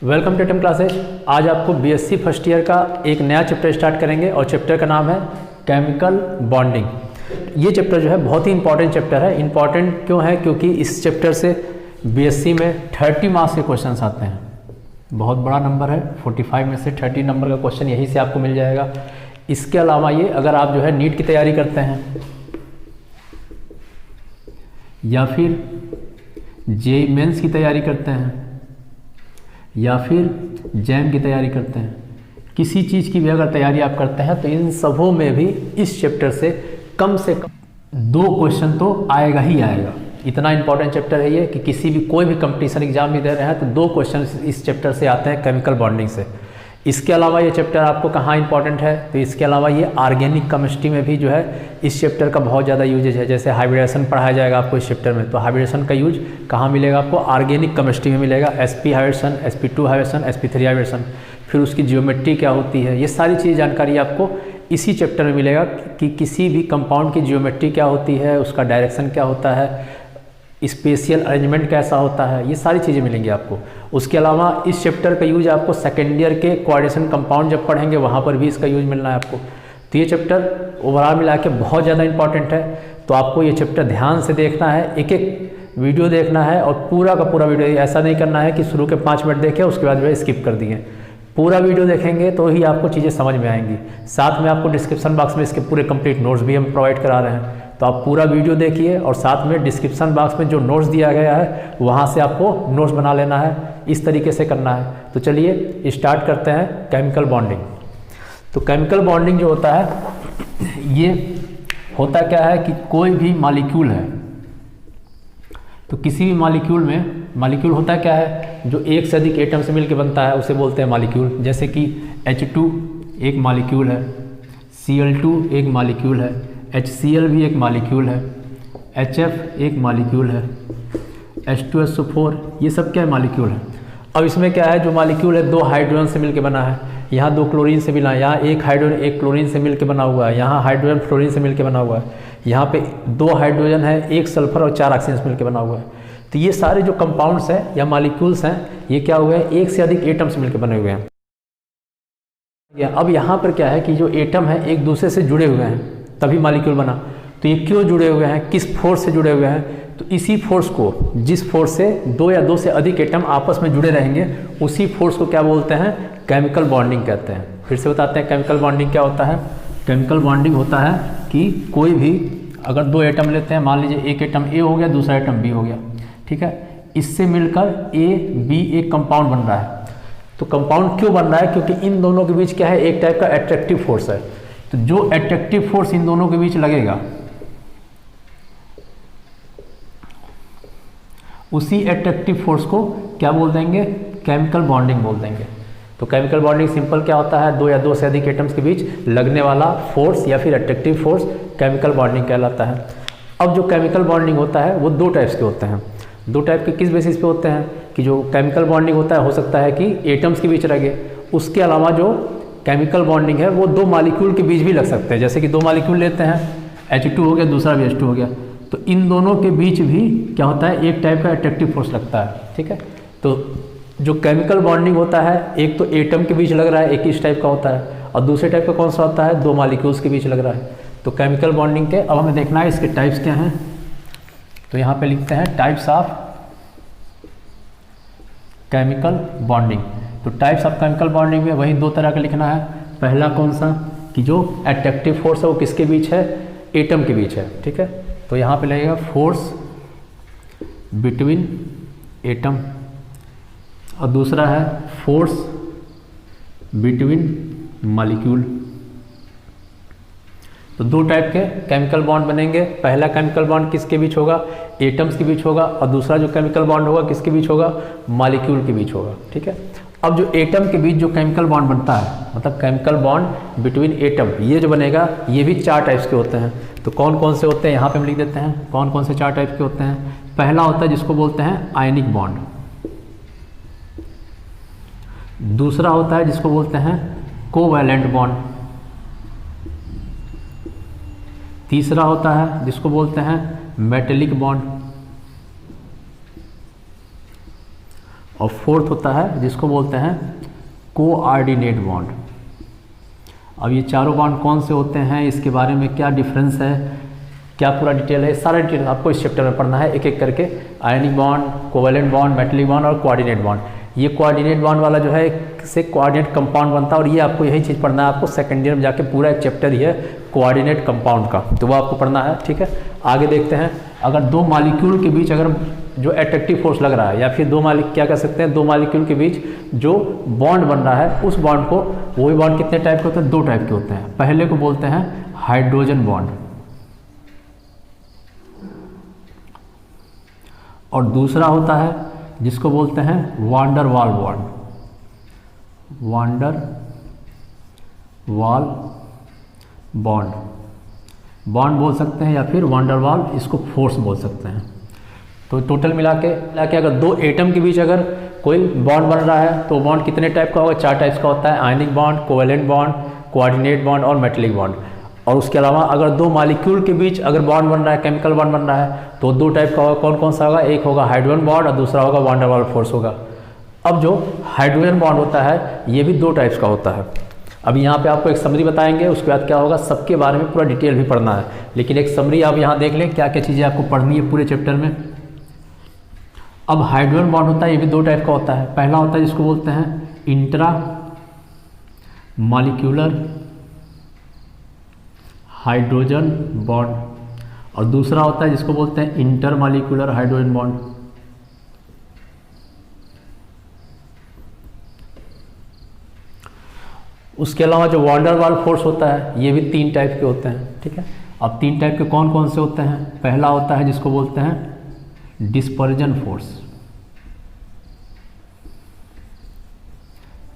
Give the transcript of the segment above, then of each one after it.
Welcome to atom classes. आज आपको BSc first year का एक नया चैप्टर स्टार्ट करेंगे और चैप्टर का नाम है केमिकल बॉन्डिंग। ये चैप्टर जो है बहुत ही इंपॉर्टेंट चैप्टर है। इंपॉर्टेंट क्यों है? क्योंकि इस चैप्टर से बीएससी में 30 मार्क्स के क्वेश्चंस आते हैं। बहुत बड़ा नंबर है, 45 में से 30 नंबर का क्वेश्चन यहीं से आपको मिल जाएगा। इसके अलावा ये अगर आप जो है नीट की तैयारी करते हैं या फिर जेईई मेंस की तैयारी करते हैं या फिर जैम की तैयारी करते हैं, किसी चीज़ की भी अगर तैयारी आप करते हैं तो इन सबों में भी इस चैप्टर से कम 2 क्वेश्चन तो आएगा ही आएगा। इतना इंपॉर्टेंट चैप्टर है ये कि किसी भी कोई भी कंपटीशन एग्जाम में दे रहे हैं तो 2 क्वेश्चन इस चैप्टर से आते हैं केमिकल बॉन्डिंग से। इसके अलावा ये चैप्टर आपको कहाँ इंपॉर्टेंट है? तो इसके अलावा ये ऑर्गेनिक केमिस्ट्री में भी जो है इस चैप्टर का बहुत ज़्यादा यूजेज है। जैसे हाइब्रिडेशन पढ़ाया जाएगा आपको इस चैप्टर में, तो हाइब्रिडेशन का यूज कहाँ मिलेगा आपको? ऑर्गेनिक केमिस्ट्री में मिलेगा। sp hybridisation, sp2 hybridisation, sp3 hybridisation, फिर उसकी जियोमेट्री क्या होती है, ये सारी चीज़ जानकारी आपको इसी चैप्टर में मिलेगा कि किसी भी कंपाउंड की जियोमेट्री क्या होती है, उसका डायरेक्शन क्या होता है, स्पेशियल अरेंजमेंट कैसा होता है, ये सारी चीज़ें मिलेंगी आपको। उसके अलावा इस चैप्टर का यूज आपको सेकेंड ईयर के कोऑर्डिनेशन कंपाउंड जब पढ़ेंगे वहाँ पर भी इसका यूज मिलना है आपको। तो ये चैप्टर ओवरऑल मिला के बहुत ज़्यादा इंपॉर्टेंट है। तो आपको ये चैप्टर ध्यान से देखना है, एक एक वीडियो देखना है और पूरा का पूरा वीडियो। ऐसा नहीं करना है कि शुरू के 5 मिनट देखे उसके बाद जो स्किप कर दिए। पूरा वीडियो देखेंगे तो ही आपको चीज़ें समझ में आएंगी। साथ में आपको डिस्क्रिप्शन बॉक्स में इसके पूरे कंप्लीट नोट्स भी हम प्रोवाइड करा रहे हैं, तो आप पूरा वीडियो देखिए और साथ में डिस्क्रिप्शन बॉक्स में जो नोट्स दिया गया है वहाँ से आपको नोट्स बना लेना है। इस तरीके से करना है। तो चलिए स्टार्ट करते हैं केमिकल बॉन्डिंग। तो केमिकल बॉन्डिंग जो होता है ये होता क्या है कि कोई भी मॉलिक्यूल है तो किसी भी मॉलिक्यूल में मॉलिक्यूल होता क्या है, जो एक से अधिक एटम से मिलकर बनता है उसे बोलते हैं मॉलिक्यूल। जैसे कि H2 एक मॉलिक्यूल है, Cl2 एक मॉलिक्यूल है, HCl भी एक मॉलिक्यूल है, HF एक मॉलिक्यूल है, H2SO4 ये सब क्या है? मॉलिक्यूल है। अब इसमें क्या है, जो मॉलिक्यूल है 2 हाइड्रोजन से मिलकर बना है, यहाँ 2 क्लोरीन से मिला है, यहाँ 1 हाइड्रोजन 1 क्लोरीन से मिलकर बना हुआ है, यहाँ हाइड्रोजन फ्लोरीन से मिलकर बना हुआ है, यहाँ पे 2 हाइड्रोजन है, 1 सल्फर और 4 ऑक्सीजन से मिलकर बना हुआ है। तो ये सारे जो कंपाउंड्स हैं या मॉलिक्यूल्स हैं ये क्या हुए हैं? एक से अधिक एटम से मिलकर बने हुए हैं। अब यहाँ पर क्या है कि जो एटम है एक दूसरे से जुड़े हुए हैं तभी मॉलिक्यूल बना। तो ये क्यों जुड़े हुए हैं, किस फोर्स से जुड़े हुए हैं? तो इसी फोर्स को, जिस फोर्स से 2 या 2 से अधिक एटम आपस में जुड़े रहेंगे उसी फोर्स को क्या बोलते हैं? केमिकल बॉन्डिंग कहते हैं। फिर से बताते हैं केमिकल बॉन्डिंग क्या होता है। केमिकल बॉन्डिंग होता है कि कोई भी अगर 2 एटम लेते हैं, मान लीजिए एक एटम ए हो गया, दूसरा एटम बी हो गया, ठीक है, इससे मिलकर ए बी एक कंपाउंड बन रहा है। तो कंपाउंड क्यों बन रहा है? क्योंकि इन दोनों के बीच क्या है? एक टाइप का अट्रैक्टिव फोर्स है। तो जो अट्रैक्टिव फोर्स इन दोनों के बीच लगेगा उसी अट्रैक्टिव फोर्स को क्या बोल देंगे? केमिकल बॉन्डिंग बोल देंगे। तो केमिकल बॉन्डिंग सिंपल क्या होता है? 2 या 2 से अधिक एटम्स के बीच लगने वाला फोर्स या फिर अट्रैक्टिव फोर्स केमिकल बॉन्डिंग कहलाता है। अब जो केमिकल बॉन्डिंग होता है वो 2 टाइप्स के होते हैं। 2 टाइप के किस बेसिस पे होते हैं? कि जो केमिकल बॉन्डिंग होता है हो सकता है कि एटम्स के बीच लगे, उसके अलावा जो केमिकल बॉन्डिंग है वो 2 मॉलिक्यूल के बीच भी लग सकते हैं। जैसे कि 2 मॉलिक्यूल लेते हैं, H2 हो गया, दूसरा भी H2 हो गया, तो इन दोनों के बीच भी क्या होता है? एक टाइप का अट्रैक्टिव फोर्स लगता है, ठीक है। तो जो केमिकल बॉन्डिंग होता है एक तो एटम के बीच लग रहा है, एक इस टाइप का होता है, और दूसरे टाइप का कौन सा होता है? 2 मॉलिक्यूल्स के बीच लग रहा है। तो केमिकल बॉन्डिंग के अब हमें देखना है इसके टाइप्स क्या हैं। तो यहाँ पे लिखते हैं टाइप्स ऑफ केमिकल बॉन्डिंग। तो टाइप्स ऑफ केमिकल बॉन्डिंग में वही 2 तरह का लिखना है। पहला कौन सा? कि जो अट्रैक्टिव फोर्स है वो किसके बीच है? एटम के बीच है, ठीक है। तो यहाँ पे लगेगा फोर्स बिटवीन एटम, और दूसरा है फोर्स बिटवीन मॉलिक्यूल। तो 2 टाइप के केमिकल बॉन्ड बनेंगे। पहला केमिकल बॉन्ड किसके बीच होगा? एटम्स के बीच होगा, और दूसरा जो केमिकल बॉन्ड होगा किसके बीच होगा? मॉलिक्यूल के बीच होगा, ठीक है। अब जो एटम के बीच जो केमिकल बॉन्ड बनता है, मतलब केमिकल बॉन्ड बिटवीन एटम, ये जो बनेगा ये भी 4 टाइप्स के होते हैं। तो कौन कौन से होते हैं यहाँ पे हम लिख देते हैं, कौन कौन से 4 टाइप के होते हैं। पहला होता है जिसको बोलते हैं आयनिक बॉन्ड, दूसरा होता है जिसको बोलते हैं कोवैलेंट बॉन्ड, तीसरा होता है जिसको बोलते हैं मेटेलिक बॉन्ड, और फोर्थ होता है जिसको बोलते हैं कोऑर्डिनेट बॉन्ड। अब ये चारों बॉन्ड कौन से होते हैं, इसके बारे में क्या डिफरेंस है, क्या पूरा डिटेल है, सारा डिटेल आपको इस चैप्टर में पढ़ना है एक एक करके। Ionic bond, covalent bond, metallic bond और कोऑर्डिनेट बॉन्ड। ये कोऑर्डिनेट बॉन्ड वाला जो है से कोऑर्डिनेट कंपाउंड बनता है, और ये आपको यही चीज़ पढ़ना है आपको सेकेंड ईयर में जाके, पूरा एक चैप्टर ही है कोऑर्डिनेट कंपाउंड का, तो वो आपको पढ़ना है। ठीक है, आगे देखते हैं। अगर दो मॉलिक्यूल के बीच अगर जो अट्रैक्टिव फोर्स लग रहा है, या फिर क्या कह सकते हैं, दो मॉलिक्यूल के बीच जो बॉन्ड बन रहा है, उस बॉन्ड को, वही बॉन्ड कितने टाइप के होते हैं, दो टाइप के होते हैं। पहले को बोलते हैं हाइड्रोजन बॉन्ड, और दूसरा होता है जिसको बोलते हैं वांडर वाल बॉन्ड। वांडर वाल बॉन्ड बोल सकते हैं, या फिर वांडर वाल, इसको फोर्स बोल सकते हैं। तो टोटल मिला के अगर दो एटम के बीच अगर कोई बॉन्ड बन रहा है तो बॉन्ड कितने टाइप का होगा, चार टाइप्स का होता है। Ionic bond, covalent bond, coordinate bond और मेटेलिक बॉन्ड। और उसके अलावा अगर दो मॉलिक्यूल के बीच अगर बॉन्ड बन रहा है, केमिकल बॉन्ड बन रहा है, तो दो टाइप का होगा। कौन कौन सा होगा, एक होगा हाइड्रोजन बॉन्ड और दूसरा होगा वांडर वाल फोर्स होगा। अब जो हाइड्रोजन बॉन्ड होता है ये भी दो टाइप्स का होता है। अब यहाँ पे आपको एक समरी बताएंगे, उसके बाद क्या होगा, सबके बारे में पूरा डिटेल भी पढ़ना है, लेकिन एक समरी आप यहाँ देख लें क्या क्या चीज़ें आपको पढ़नी है पूरे चैप्टर में। अब हाइड्रोजन बॉन्ड होता है, ये भी दो टाइप का होता है। पहला होता है जिसको बोलते हैं इंट्रा मॉलिक्यूलर हाइड्रोजन बॉन्ड, और दूसरा होता है जिसको बोलते हैं इंटर मॉलिक्यूलर हाइड्रोजन बॉन्ड। उसके अलावा जो वांडर वाल फोर्स होता है, ये भी तीन टाइप के होते हैं। ठीक है, अब तीन टाइप के कौन कौन से होते हैं, पहला होता है जिसको बोलते हैं डिस्पर्जन फोर्स,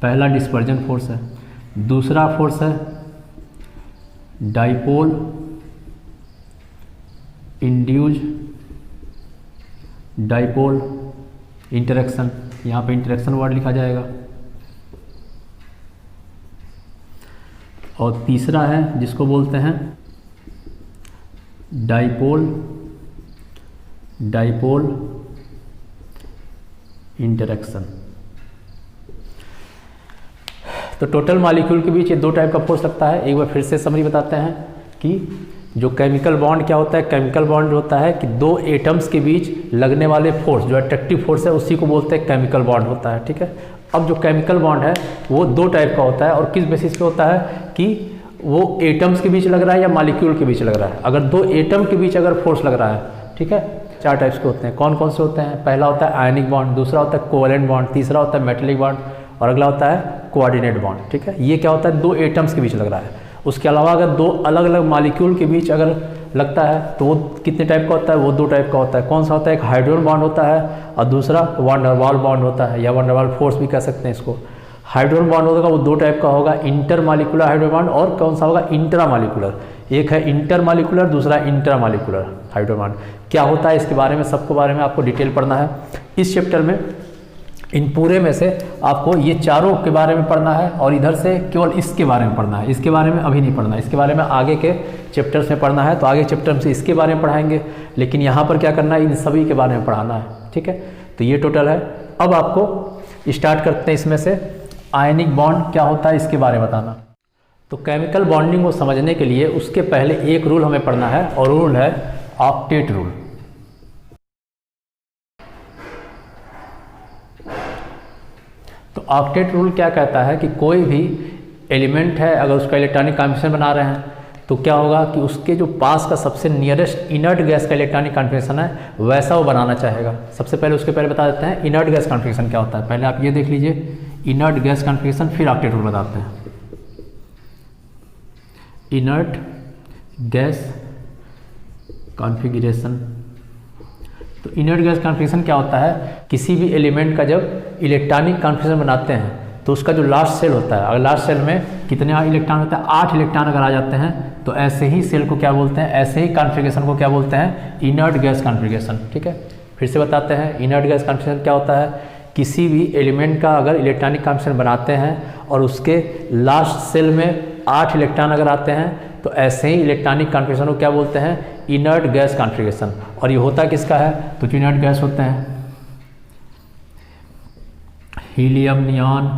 पहला डिस्पर्जन फोर्स है। दूसरा फोर्स है डाइपोल इंड्यूज डाइपोल इंटरेक्शन, यहाँ पे इंटरेक्शन वर्ड लिखा जाएगा। और तीसरा है जिसको बोलते हैं डाइपोल इंटरेक्शन। तो टोटल मॉलिक्यूल के बीच ये दो टाइप का फोर्स लगता है। एक बार फिर से समरी बताते हैं कि जो केमिकल बॉन्ड क्या होता है, केमिकल बॉन्ड होता है कि दो एटम्स के बीच लगने वाले फोर्स, जो अट्रैक्टिव फोर्स है, उसी को बोलते हैं केमिकल बॉन्ड होता है। ठीक है, अब जो केमिकल बॉन्ड है वो दो टाइप का होता है, और किस बेसिस पे होता है कि वो एटम्स के बीच लग रहा है या मॉलिक्यूल के बीच लग रहा है। अगर दो एटम के बीच अगर फोर्स लग रहा है, ठीक है, चार टाइप्स के होते हैं। कौन कौन से होते हैं, पहला होता है आयनिक बॉन्ड, दूसरा होता है कोवेलेंट बॉन्ड, तीसरा होता है मेटेलिक बॉन्ड, और अगला होता है कोऑर्डिनेट बॉन्ड। ठीक है, ये क्या होता है, दो एटम्स के बीच लग रहा है। उसके अलावा अगर दो अलग अलग मॉलिक्यूल के बीच अगर लगता है तो वो कितने टाइप का होता है, वो दो टाइप का होता है। कौन सा होता है, एक हाइड्रोजन बॉन्ड होता है और दूसरा वांडर वाल बॉन्ड होता है, या वांडर वाल फोर्स भी कह सकते हैं इसको। हाइड्रोजन बॉन्ड होगा वो दो टाइप का होगा, इंटर मॉलिक्यूलर हाइड्रोजन बॉन्ड, और कौन सा होगा, इंट्रा मॉलिक्यूलर। एक है इंटर मॉलिक्यूलर, दूसरा इंट्रा मॉलिक्यूलर हाइड्रोजन बॉन्ड। क्या होता है इसके बारे में, सबके बारे में आपको डिटेल पढ़ना है इस चैप्टर में। इन पूरे में से आपको ये चारों के बारे में पढ़ना है, और इधर से केवल इसके बारे में पढ़ना है। इसके बारे में अभी नहीं पढ़ना है, इसके बारे में आगे के चैप्टर्स में पढ़ना है। तो आगे चैप्टर में से इसके बारे में पढ़ाएंगे, लेकिन यहाँ पर क्या करना है, इन सभी के बारे में पढ़ाना है। ठीक है, तो ये टोटल है। अब आपको स्टार्ट करते हैं इसमें से आयनिक बॉन्ड क्या होता है इसके बारे में बताना। तो केमिकल बॉन्डिंग को समझने के लिए उसके पहले एक रूल हमें पढ़ना है, और रूल है ऑक्टेट रूल। तो ऑक्टेट रूल क्या कहता है कि कोई भी एलिमेंट है, अगर उसका इलेक्ट्रॉनिक कॉन्फिगरेशन बना रहे हैं तो क्या होगा कि उसके जो पास का सबसे नियरेस्ट इनर्ट गैस का इलेक्ट्रॉनिक कॉन्फिगरेशन है वैसा वो बनाना चाहेगा। सबसे पहले उसके पहले बता देते हैं इनर्ट गैस कॉन्फिगरेशन क्या होता है। पहले आप ये देख लीजिए इनर्ट गैस कॉन्फिगरेशन, फिर ऑक्टेट रूल बताते हैं। इनर्ट गैस कॉन्फिगरेशन, तो इनर्ट गैस कॉन्फिगरेशन क्या होता है, किसी भी एलिमेंट का जब इलेक्ट्रॉनिक कॉन्फिगरेशन बनाते हैं तो उसका जो लास्ट सेल होता है, अगर लास्ट सेल में कितने इलेक्ट्रॉन होते हैं, 8 इलेक्ट्रॉन अगर आ जाते हैं तो ऐसे ही सेल को क्या बोलते हैं, ऐसे ही कॉन्फिगरेशन को क्या बोलते हैं, इनर्ट गैस कॉन्फिगरेशन। ठीक है, फिर से बताते हैं इनर्ट गैस कॉन्फिगरेशन क्या होता है, किसी भी एलिमेंट का अगर इलेक्ट्रॉनिक कॉन्फिगरेशन बनाते हैं और उसके लास्ट सेल में 8 इलेक्ट्रॉन अगर आते हैं तो ऐसे ही इलेक्ट्रॉनिक कॉन्फिगरेशन को क्या बोलते हैं, इनर्ट गैस कॉन्फिगरेशन। और ये होता किसका है, तो जो इनर्ट गैस होते हैं helium, neon,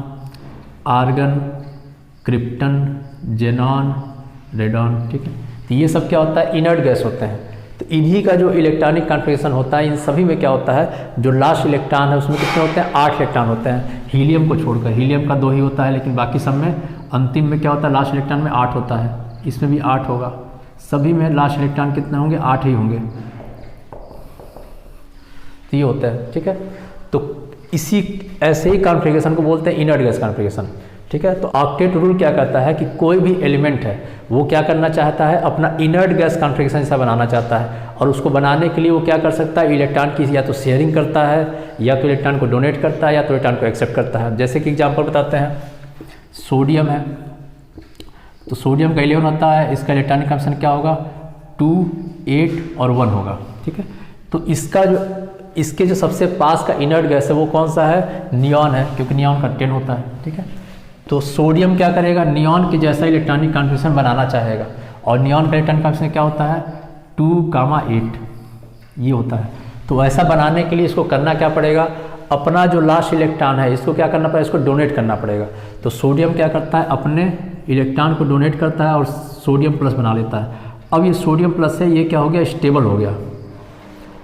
argon, krypton, xenon, radon, ठीक है। तो ये सब क्या होता है, इनर्ट गैस होते हैं। तो इन्हीं का जो इलेक्ट्रॉनिक कॉन्फ़िगरेशन होता है, इन सभी में क्या होता है, जो लास्ट इलेक्ट्रॉन है उसमें कितने होते हैं, 8 इलेक्ट्रॉन होते हैं, हीलियम को छोड़कर। हीलियम का 2 ही होता है, लेकिन बाकी सब में अंतिम में क्या होता है, लास्ट इलेक्ट्रॉन में 8 होता है। इसमें भी 8 होगा, सभी में लास्ट इलेक्ट्रॉन कितने होंगे, 8 ही होंगे। तो ये होता है, ठीक है। तो इसी ऐसे ही कॉन्फ़िगरेशन को बोलते हैं इनर्ट गैस कॉन्फ़िगरेशन, ठीक है। तो ऑक्टेट रूल क्या कहता है कि कोई भी एलिमेंट है वो क्या करना चाहता है, अपना इनर्ट गैस कॉन्फ़िगरेशन ऐसा बनाना चाहता है, और उसको बनाने के लिए वो क्या कर सकता है, इलेक्ट्रॉन की या तो शेयरिंग करता है, या तो इलेक्ट्रॉन को डोनेट करता है, या तो इलेक्ट्रॉन को एक्सेप्ट करता है। जैसे कि एग्जांपल बताते हैं, सोडियम है, तो सोडियम का 11 होता है, इसका इलेक्ट्रॉनिक कॉन्फ़िगरेशन क्या होगा, 2, 8 और 1 होगा, ठीक है। तो इसके जो सबसे पास का इनर्ट गैस है वो कौन सा है, नियॉन है, क्योंकि नियॉन का 10 होता है, ठीक है। तो सोडियम क्या करेगा, नियॉन के जैसा इलेक्ट्रॉनिक कॉन्फ़िगरेशन बनाना चाहेगा, और नियॉन का इलेक्ट्रॉनिक कॉन्फ़िगरेशन क्या होता है, 2, 8 ये होता है। तो ऐसा बनाने के लिए इसको करना क्या पड़ेगा, अपना जो लास्ट इलेक्ट्रॉन है इसको क्या करना पड़ेगा, इसको डोनेट करना पड़ेगा। तो सोडियम क्या करता है, अपने इलेक्ट्रॉन को डोनेट करता है और सोडियम प्लस बना लेता है। अब ये सोडियम प्लस है, ये क्या हो गया, स्टेबल हो गया,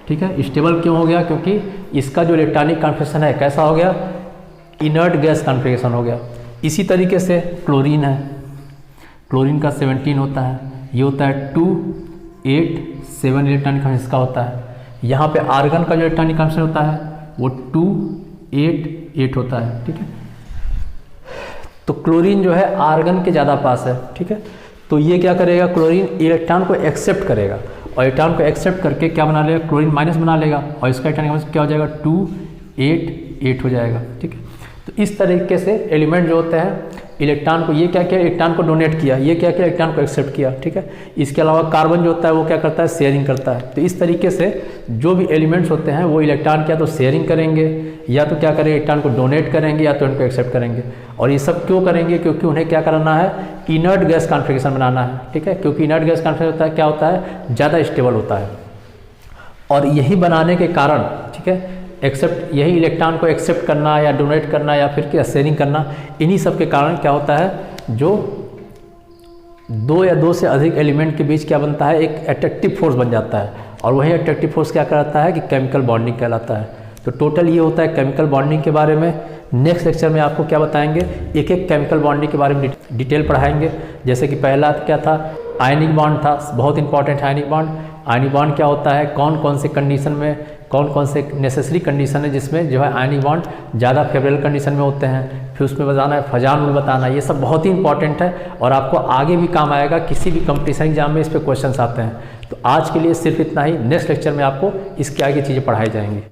ठीक है। स्टेबल क्यों हो गया, क्योंकि इसका जो इलेक्ट्रॉनिक कॉन्फ़िगरेशन है कैसा हो गया, इनर्ट गैस कॉन्फ़िगरेशन हो गया। इसी तरीके से क्लोरीन है, क्लोरीन का 17 होता है, ये होता है 2, 8, 7 इलेक्ट्रॉनिक कॉन्फ़िगरेशन इसका होता है। यहाँ पे आर्गन का जो इलेक्ट्रॉनिक कॉन्फ़िगरेशन होता है वो 2, 8, 8 होता है, ठीक है। तो क्लोरीन जो है आर्गन के ज़्यादा पास है, ठीक है। तो ये क्या करेगा, क्लोरीन इलेक्ट्रॉन को एक्सेप्ट करेगा, और इलेक्ट्रॉन को एक्सेप्ट करके क्या बना लेगा, क्लोरीन माइनस बना लेगा, और इसका इलेक्ट्रॉनिक क्या हो जाएगा, 2, 8, 8 हो जाएगा, ठीक है। तो इस तरीके से एलिमेंट जो होते हैं, इलेक्ट्रॉन को ये क्या किया, इलेक्ट्रॉन को डोनेट किया, ये क्या किया, इलेक्ट्रॉन को एक्सेप्ट किया, ठीक है। इसके अलावा कार्बन जो होता है वो क्या करता है, शेयरिंग करता है। तो इस तरीके से जो भी एलिमेंट्स होते हैं वो इलेक्ट्रॉन क्या तो शेयरिंग करेंगे, या तो क्या करेंगे, इलेक्ट्रॉन को डोनेट करेंगे, या तो इनको एक्सेप्ट करेंगे। और ये सब क्यों करेंगे, क्योंकि उन्हें क्या करना है, इनर्ट गैस कॉन्फ़िगरेशन बनाना है, ठीक है। क्योंकि इनर्ट गैस कॉन्फ़िगरेशन होता है, क्या होता है, ज़्यादा स्टेबल होता है, और यही बनाने के कारण, ठीक है, यही इलेक्ट्रॉन को एक्सेप्ट करना या डोनेट करना या फिर क्या शेयरिंग करना, इन्हीं सब के कारण क्या होता है, जो 2 या 2 से अधिक एलिमेंट के बीच क्या बनता है, एक अट्रैक्टिव फोर्स बन जाता है, और वही अट्रैक्टिव फोर्स क्या कहलाता है कि केमिकल बॉन्डिंग कहलाता है। तो टोटल ये होता है केमिकल बॉन्डिंग के बारे में। नेक्स्ट लेक्चर में आपको क्या बताएंगे, एक एक केमिकल बॉन्डिंग के बारे में डिटेल पढ़ाएंगे। जैसे कि पहला क्या था, आयनिक बॉन्ड था, बहुत important ionic bond. Ionic bond क्या होता है, कौन कौन से कंडीशन में, कौन कौन से नेसेसरी कंडीशन है जिसमें जो है आयनिक बॉन्ड ज़्यादा फेवरेबल कंडीशन में होते हैं, फिर उसमें बताना है फजान रूल बताना, ये सब बहुत ही इंपॉर्टेंट है और आपको आगे भी काम आएगा, किसी भी कंपटीशन एग्जाम में इस पर क्वेश्चंस आते हैं। तो आज के लिए सिर्फ इतना ही, नेक्स्ट लेक्चर में आपको इसके आगे चीज़ें पढ़ाई जाएंगी।